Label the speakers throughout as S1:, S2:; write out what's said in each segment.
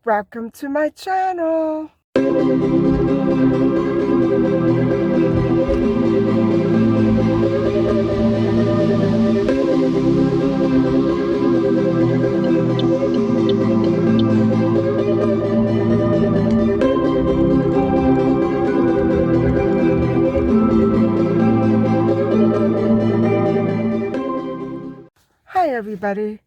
S1: Welcome to my channel. Hi everybody.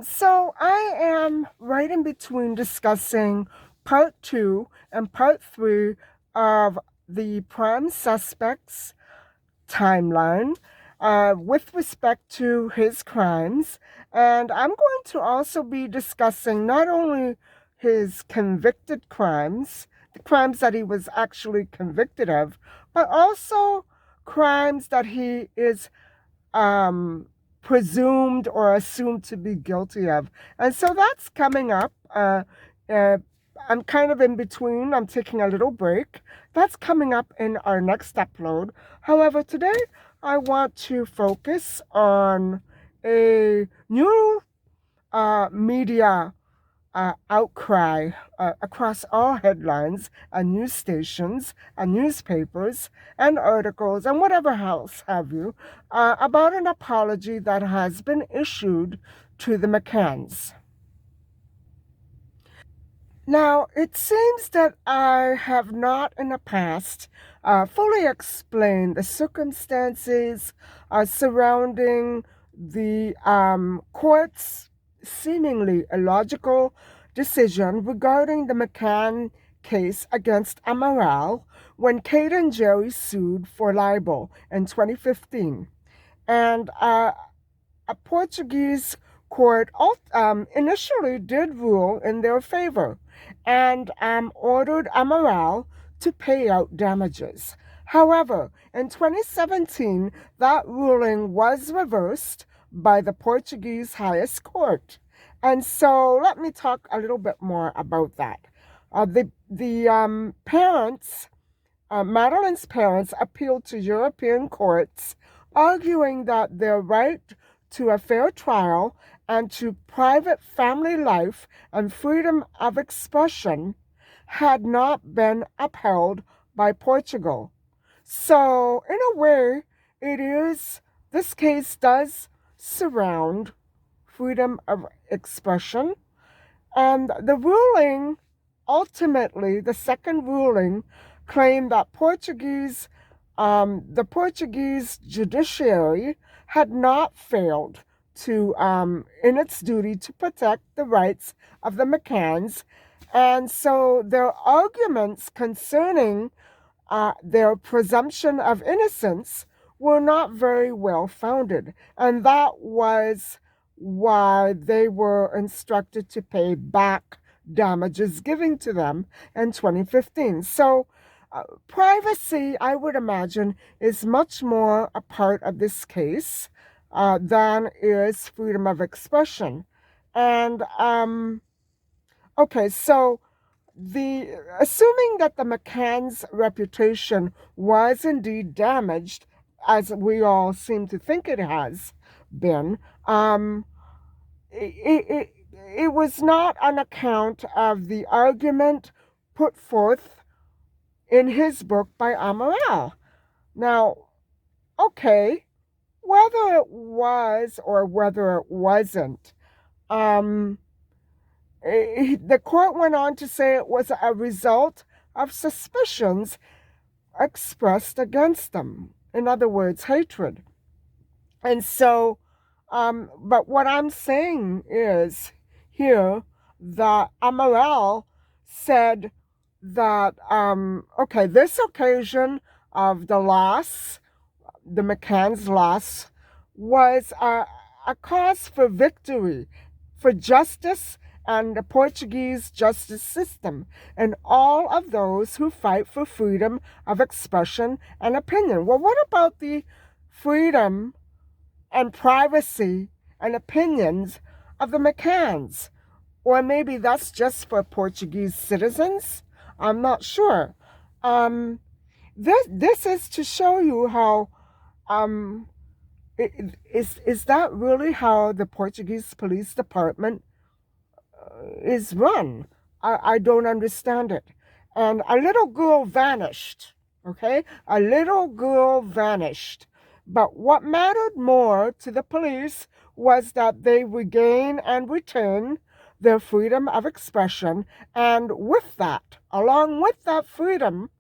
S1: So I am right in between discussing part 2 and part 3 of the prime suspect's timeline with respect to his crimes. And I'm going to also be discussing not only his convicted crimes, the crimes that he was actually convicted of, but also crimes that he is presumed or assumed to be guilty of. And so that's coming up. Uh, I'm kind of in between. I'm taking a little break. That's coming up in our next upload. However, today I want to focus on a new media outcry across all headlines and news stations and newspapers and articles and whatever else have you about an apology that has been issued to the McCanns. Now, it seems that I have not in the past fully explained the circumstances surrounding the court's seemingly illogical decision regarding the McCann case against Amaral when Kate and Jerry sued for libel in 2015. And a Portuguese court initially did rule in their favor and ordered Amaral to pay out damages. However, in 2017, that ruling was reversed by the Portuguese highest court. And so let me talk a little bit more about that. The parents, Madeline's parents, appealed to European courts, arguing that their right to a fair trial and to private family life and freedom of expression had not been upheld by Portugal. So, in a way, this case does surround freedom of expression. And the ruling, ultimately, the second ruling, claimed that the Portuguese judiciary had not failed to, in its duty to protect the rights of the McCanns. And so their arguments concerning their presumption of innocence were not very well founded. And that was why they were instructed to pay back damages given to them in 2015. So privacy, I would imagine, is much more a part of this case than is freedom of expression. And okay, so assuming that the McCann's reputation was indeed damaged, as we all seem to think it has been, it was not on account of the argument put forth in his book by Amaral. Now, okay, whether it was or whether it wasn't, the court went on to say it was a result of suspicions expressed against them. In other words, hatred. And so, but what I'm saying is here that Amaral said that, okay, this occasion of the loss, the McCann's loss, was a cause for victory, for justice and the Portuguese justice system, and all of those who fight for freedom of expression and opinion. Well, what about the freedom and privacy and opinions of the McCanns? Or maybe that's just for Portuguese citizens. I'm not sure. Um, this is to show you how um, is that really how the Portuguese police department is run? I don't understand it. And a little girl vanished. Okay, a little girl vanished. But what mattered more to the police was that they regain and return their freedom of expression, and with that, along with that freedom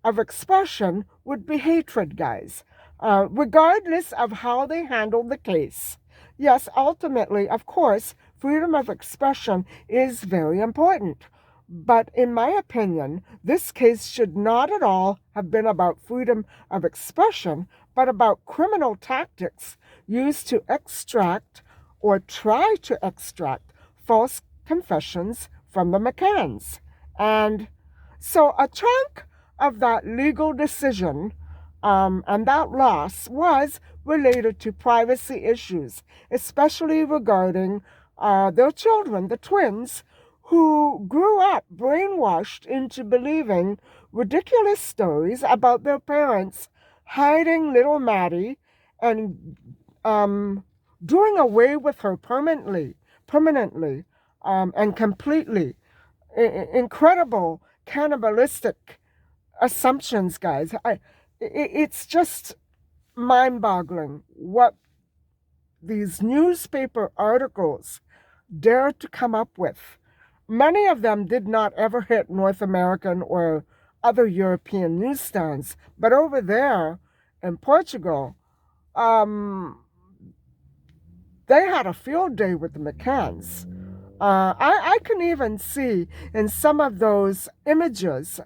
S1: of expression, would be hatred, guys, regardless of how they handled the case. Yes, ultimately, of course, freedom of expression is very important. But in my opinion, this case should not at all have been about freedom of expression, but about criminal tactics used to extract or try to extract false confessions from the McCanns. And so a chunk of that legal decision and that loss was related to privacy issues, especially regarding their children, the twins, who grew up brainwashed into believing ridiculous stories about their parents hiding little Maddie and doing away with her permanently, and completely. Incredible cannibalistic assumptions, guys. It's just mind-boggling what these newspaper articles dare to come up with. Many of them did not ever hit North American or other European newsstands, but over there in Portugal, um, they had a field day with the McCanns. I can even see in some of those images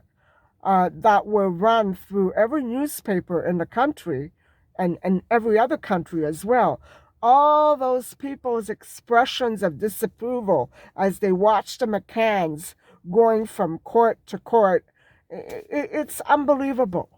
S1: that were run through every newspaper in the country and every other country as well. All those people's expressions of disapproval as they watched the McCanns going from court to court. It's unbelievable.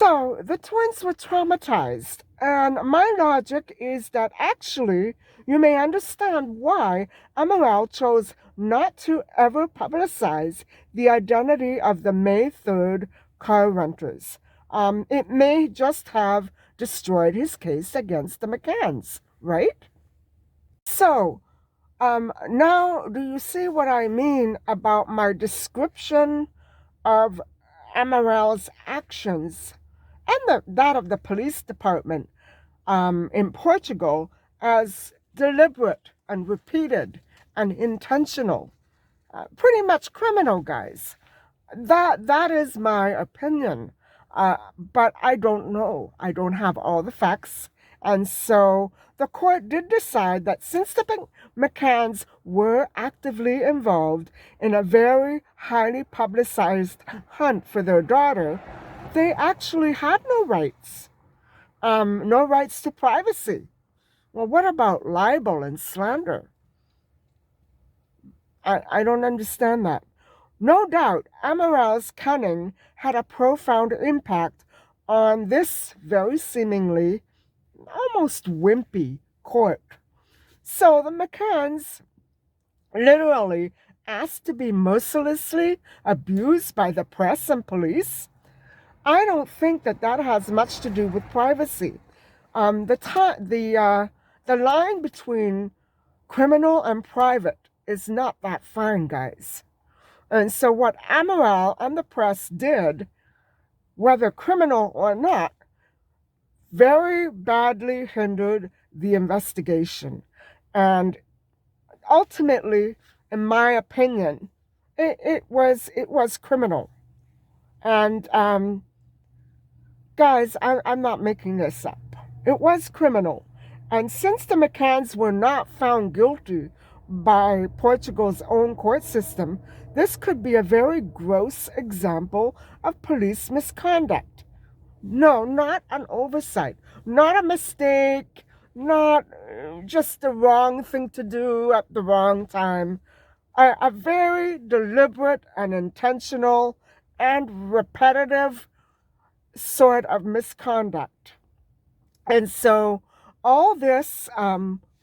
S1: So the twins were traumatized, and my logic is that actually you may understand why Amaral chose not to ever publicize the identity of the May 3rd car renters. It may just have destroyed his case against the McCanns, right? So, now do you see what I mean about my description of Amaral's actions and that of the police department in Portugal as deliberate and repeated and intentional, pretty much criminal, guys? That is my opinion. But I don't know. I don't have all the facts. And so the court did decide that since the McCanns were actively involved in a very highly publicized hunt for their daughter, they actually had no rights. No rights to privacy. Well, what about libel and slander? I don't understand that. No doubt, Amaral's cunning had a profound impact on this very seemingly almost wimpy court. So the McCanns literally asked to be mercilessly abused by the press and police. I don't think that has much to do with privacy. The line between criminal and private is not that fine, guys. And so what Amaral and the press did, whether criminal or not, very badly hindered the investigation. And ultimately, in my opinion, it was criminal. And guys, I'm not making this up. It was criminal. And since the McCanns were not found guilty by Portugal's own court system, this could be a very gross example of police misconduct. No, not an oversight, not a mistake, not just the wrong thing to do at the wrong time. A very deliberate and intentional and repetitive sort of misconduct. And so all this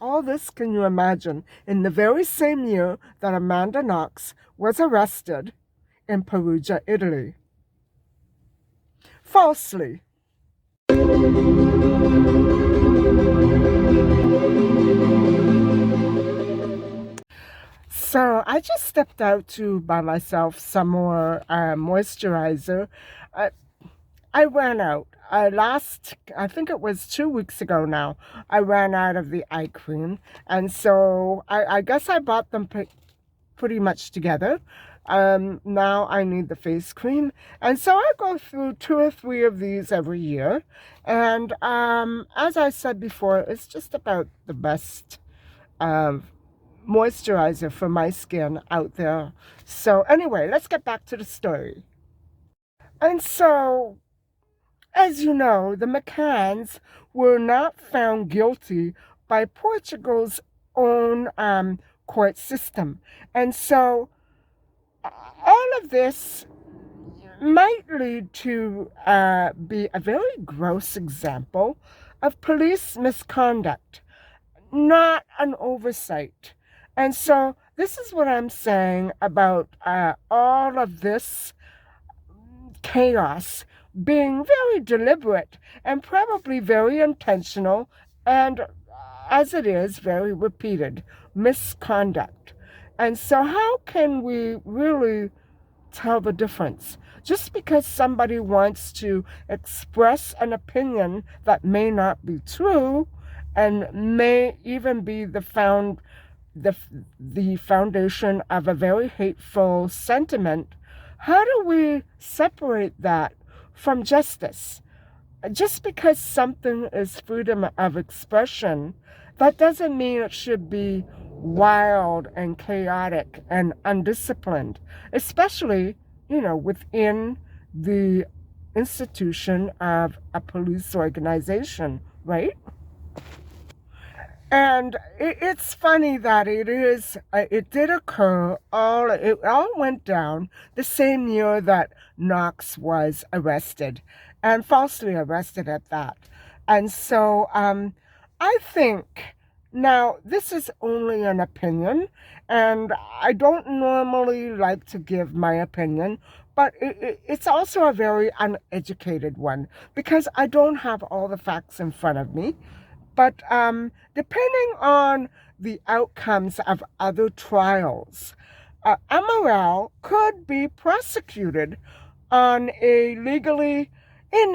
S1: All this, can you imagine, in the very same year that Amanda Knox was arrested in Perugia, Italy. Falsely. So I just stepped out to buy myself some more moisturizer. I, I ran out. I think it was 2 weeks ago now, I ran out of the eye cream. And so I guess I bought them pretty much together. Now I need the face cream. And so I go through 2 or 3 of these every year. And as I said before, it's just about the best moisturizer for my skin out there. So anyway, let's get back to the story. And so, as you know, the McCanns were not found guilty by Portugal's own court system. And so all of this might lead to be a very gross example of police misconduct, not an oversight. And so this is what I'm saying about all of this chaos being very deliberate and probably very intentional, and as it is, very repeated misconduct. And so how can we really tell the difference? Just because somebody wants to express an opinion that may not be true and may even be the foundation of a very hateful sentiment, how do we separate that from justice? Just because something is freedom of expression, that doesn't mean it should be wild and chaotic and undisciplined, especially, within the institution of a police organization, right? And it's funny that it did occur, it all went down the same year that Knox was arrested, and falsely arrested at that. And so I think, now this is only an opinion, and I don't normally like to give my opinion, but it's also a very uneducated one, because I don't have all the facts in front of me. But depending on the outcomes of other trials, Amaral could be prosecuted on in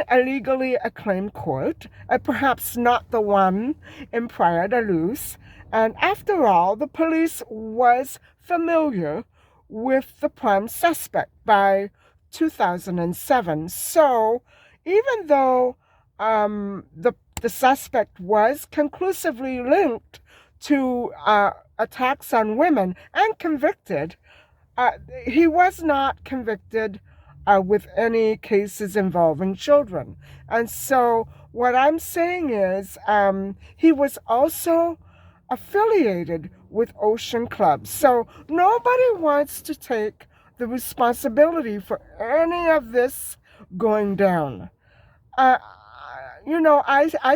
S1: a legally acclaimed court, perhaps not the one in Praia da Luz. And after all, the police was familiar with the prime suspect by 2007. So even though the suspect was conclusively linked to attacks on women and convicted, he was not convicted with any cases involving children. And so what I'm saying is he was also affiliated with Ocean Club. So nobody wants to take the responsibility for any of this going down. I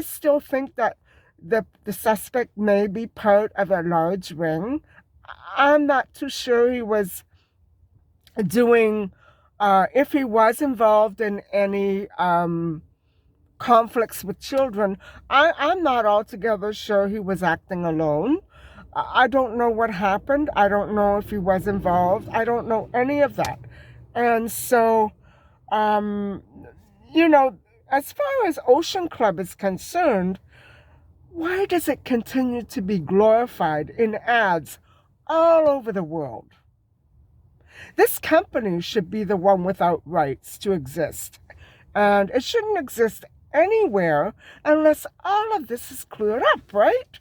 S1: still think that the suspect may be part of a large ring. I'm not too sure he was doing, if he was involved in any conflicts with children. I'm not altogether sure he was acting alone. I don't know what happened. I don't know if he was involved. I don't know any of that. And so, as far as Ocean Club is concerned, why does it continue to be glorified in ads all over the world? This company should be the one without rights to exist, and it shouldn't exist anywhere unless all of this is cleared up, right?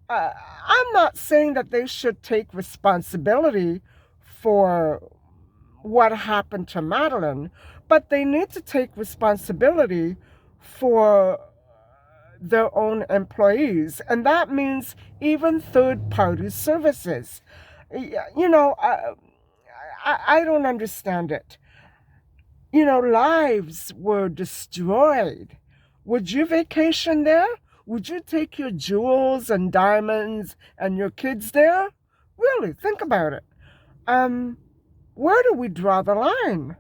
S1: I'm not saying that they should take responsibility for what happened to Madeline, but they need to take responsibility for their own employees, and that means even third-party services. I don't understand it. Lives were destroyed. Would you vacation there? would you take your jewels and diamonds and your kids there? Really, think about it. Where do we draw the line?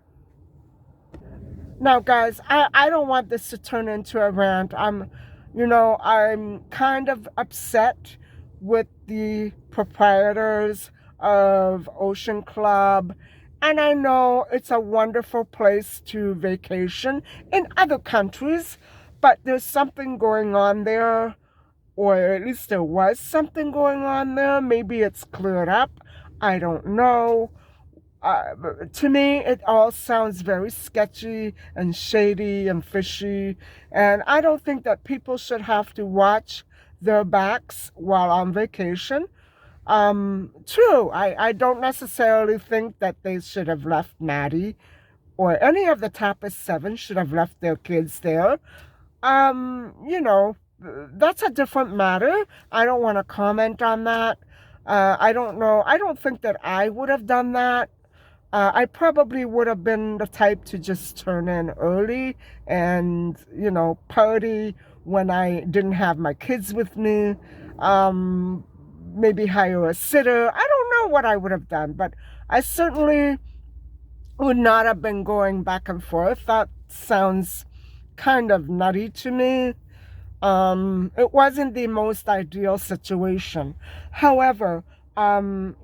S1: Now, guys, I don't want this to turn into a rant. I'm kind of upset with the proprietors of Ocean Club. And I know it's a wonderful place to vacation in other countries, but there's something going on there, or at least there was something going on there. Maybe it's cleared up. I don't know. To me, it all sounds very sketchy and shady and fishy, and I don't think that people should have to watch their backs while on vacation. True, I don't necessarily think that they should have left Maddie or any of the Tappas 7 should have left their kids there. You know, that's a different matter. I don't want to comment on that. I don't know. I don't think that I would have done that. I probably would have been the type to just turn in early and, party when I didn't have my kids with me. Maybe hire a sitter. I don't know what I would have done, but I certainly would not have been going back and forth. That sounds kind of nutty to me. It wasn't the most ideal situation. However, a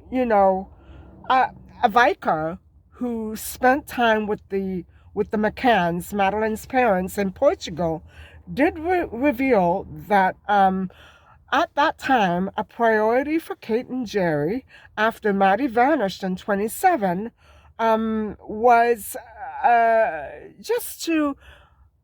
S1: Vicar who spent time with the McCanns, Madeline's parents in Portugal, did reveal that at that time, a priority for Kate and Jerry, after Maddie vanished in 27, was just to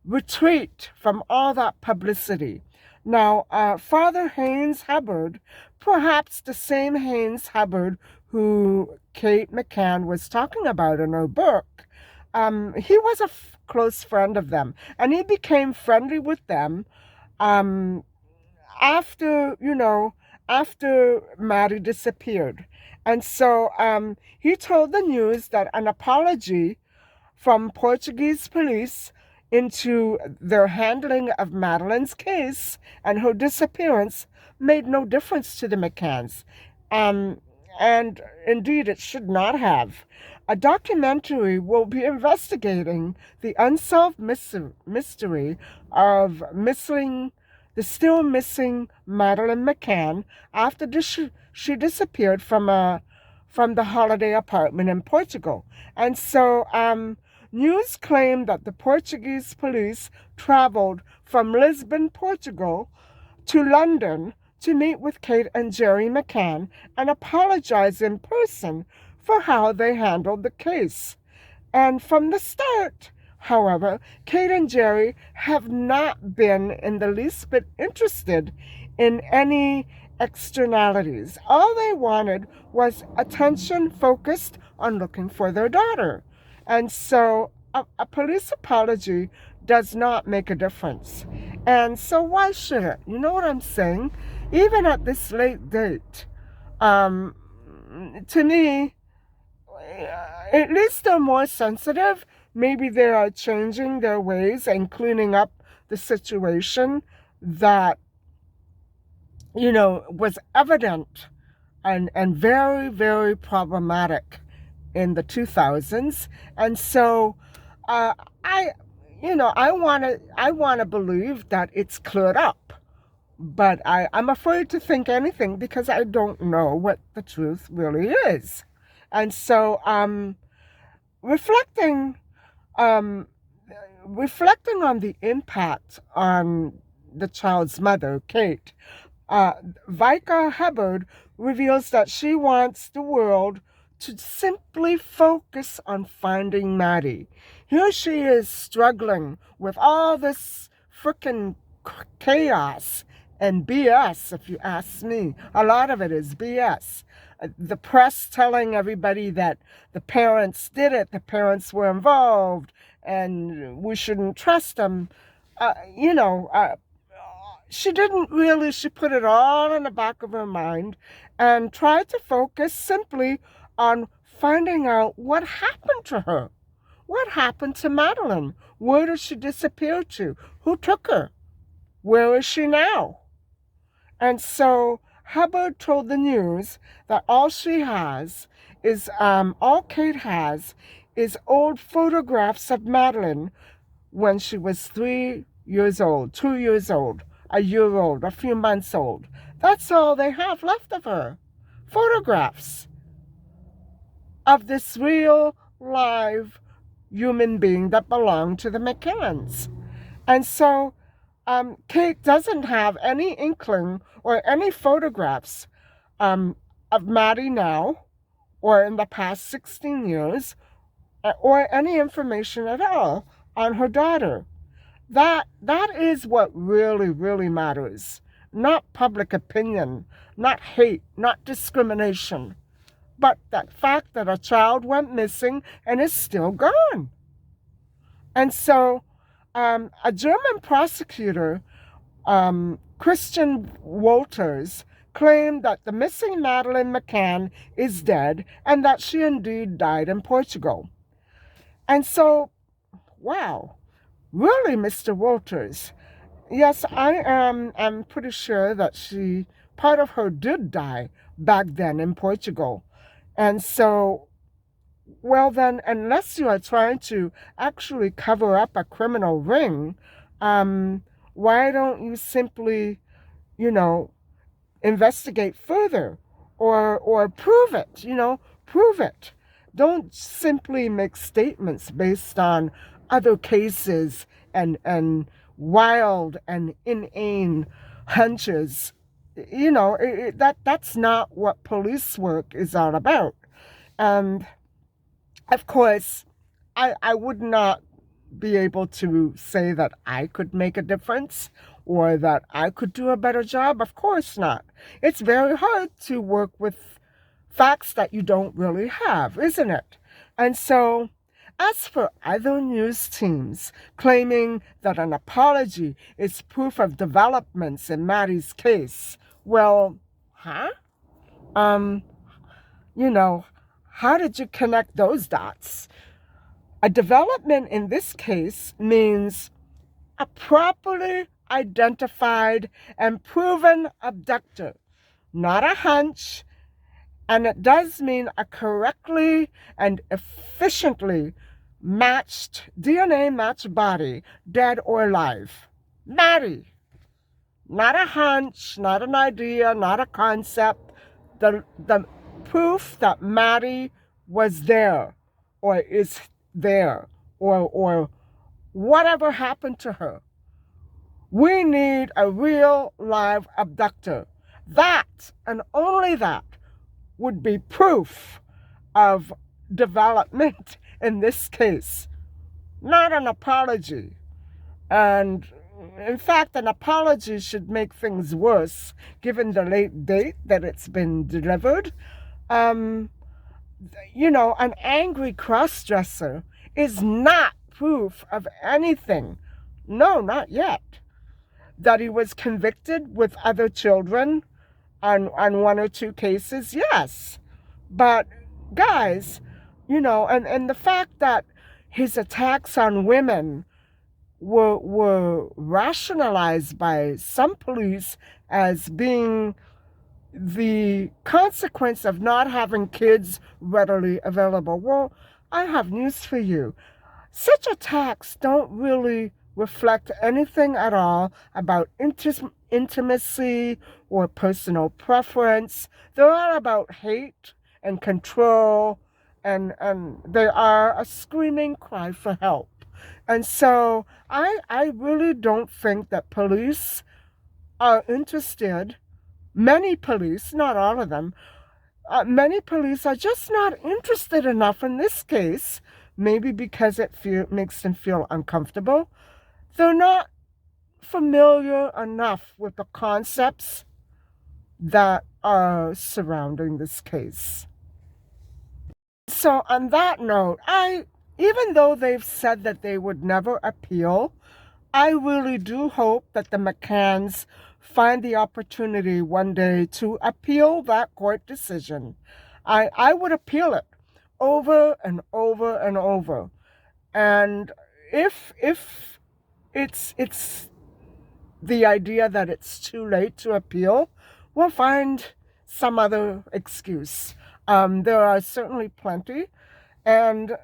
S1: retreat from all that publicity. Now, Father Haynes Hubbard, perhaps the same Haynes Hubbard who Kate McCann was talking about in her book, he was a close friend of them, and he became friendly with them after Maddie disappeared. And so he told the news that an apology from Portuguese police into their handling of Madeline's case and her disappearance made no difference to the McCanns. And indeed, it should not have. A documentary will be investigating the unsolved mystery of the still missing Madeline McCann after she disappeared from the holiday apartment in Portugal. And so news claimed that the Portuguese police traveled from Lisbon, Portugal, to London to meet with Kate and Jerry McCann and apologize in person for how they handled the case. And from the start, however, Kate and Jerry have not been in the least bit interested in any externalities. All they wanted was attention focused on looking for their daughter. And so a police apology does not make a difference. And so why should it? You know what I'm saying? Even at this late date, to me, at least they're more sensitive. Maybe they are changing their ways and cleaning up the situation that, was evident and very, very problematic in the 2000s. And so I want to believe that it's cleared up. But I'm afraid to think anything because I don't know what the truth really is. And so reflecting on the impact on the child's mother, Kate, Vicar Hubbard reveals that she wants the world to simply focus on finding Maddie. Here she is struggling with all this frickin' chaos and BS, if you ask me. A lot of it is BS. The press telling everybody that the parents did it, the parents were involved, and we shouldn't trust them. She didn't really, she put it all in the back of her mind and tried to focus simply on finding out what happened to her. What happened to Madeline? Where did she disappear to? Who took her? Where is she now? And so Hubbard told the news that all Kate has is old photographs of Madeline when she was 3 years old, 2 years old, a year old, a few months old. That's all they have left of her. Photographs of this real, live human being that belonged to the McCanns. And so Kate doesn't have any inkling or any photographs of Maddie now or in the past 16 years or any information at all on her daughter. That is what really, really matters. Not public opinion, not hate, not discrimination, but that fact that a child went missing and is still gone. And so a German prosecutor, Christian Walters, claimed that the missing Madeleine McCann is dead and that she indeed died in Portugal. And so, wow, really, Mr. Walters? Yes, I'm pretty sure that part of her did die back then in Portugal. And so, well then, unless you are trying to actually cover up a criminal ring, why don't you simply, you know, investigate further or prove it, prove it. Don't simply make statements based on other cases and wild and inane hunches. That's not what police work is all about. And of course, I would not be able to say that I could make a difference or that I could do a better job. Of course not. It's very hard to work with facts that you don't really have, isn't it? And so, as for other news teams claiming that an apology is proof of developments in Maddie's case, well, huh? Um, how did you connect those dots? A development in this case means a properly identified and proven abductor, not a hunch, and it does mean a correctly and efficiently matched, DNA matched body, dead or alive. Maddie. Not a hunch, not an idea, not a concept. The proof that Maddie was there or is there or whatever happened to her. We need a real live abductor. That and only that would be proof of development in this case, not an apology. And in fact, an apology should make things worse given the late date that it's been delivered. An angry cross-dresser is not proof of anything. No, not yet. That he was convicted with other children on one or two cases, yes. But guys, and the fact that his attacks on women were rationalized by some police as being the consequence of not having kids readily available. Well, I have news for you. Such attacks don't really reflect anything at all about intimacy or personal preference. They're all about hate and control, and they are a screaming cry for help. And so I really don't think that police are interested. Many police, not all of them, many police are just not interested enough in this case, maybe because it makes them feel uncomfortable. They're not familiar enough with the concepts that are surrounding this case. So on that note, even though they've said that they would never appeal, I really do hope that the McCanns find the opportunity one day to appeal that court decision. I would appeal it over and over and over. And if it's the idea that it's too late to appeal will find some other excuse. There are certainly plenty, and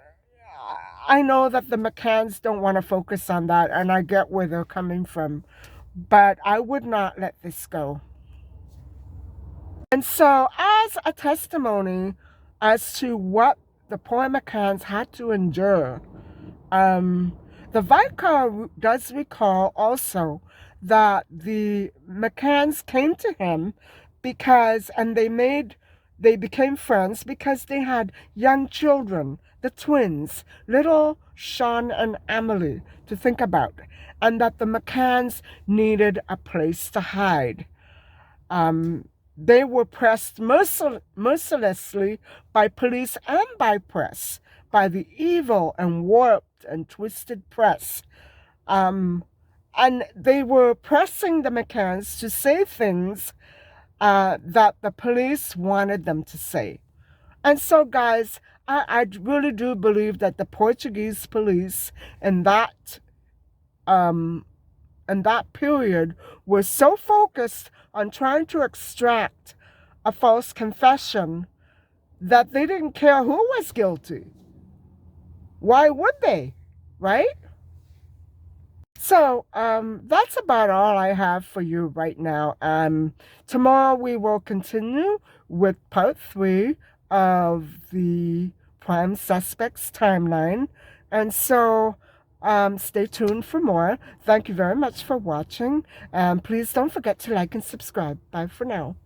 S1: I know that the McCanns don't want to focus on that, and I get where they're coming from, but I would not let this go. And so, as a testimony as to what the poor McCanns had to endure, the vicar does recall also that the McCanns came to him because, and they became friends because they had young children, the twins, little Sean and Emily, to think about, and that the McCanns needed a place to hide. They were pressed mercilessly by police and by press, by the evil and warped and twisted press. And they were pressing the McCanns to say things that the police wanted them to say. And so, guys, I really do believe that the Portuguese police in that period were so focused on trying to extract a false confession that they didn't care who was guilty. Why would they, right? So that's about all I have for you right now. Tomorrow we will continue with part 3 of the prime suspects timeline. And so stay tuned for more. Thank you very much for watching. And please don't forget to like and subscribe. Bye for now.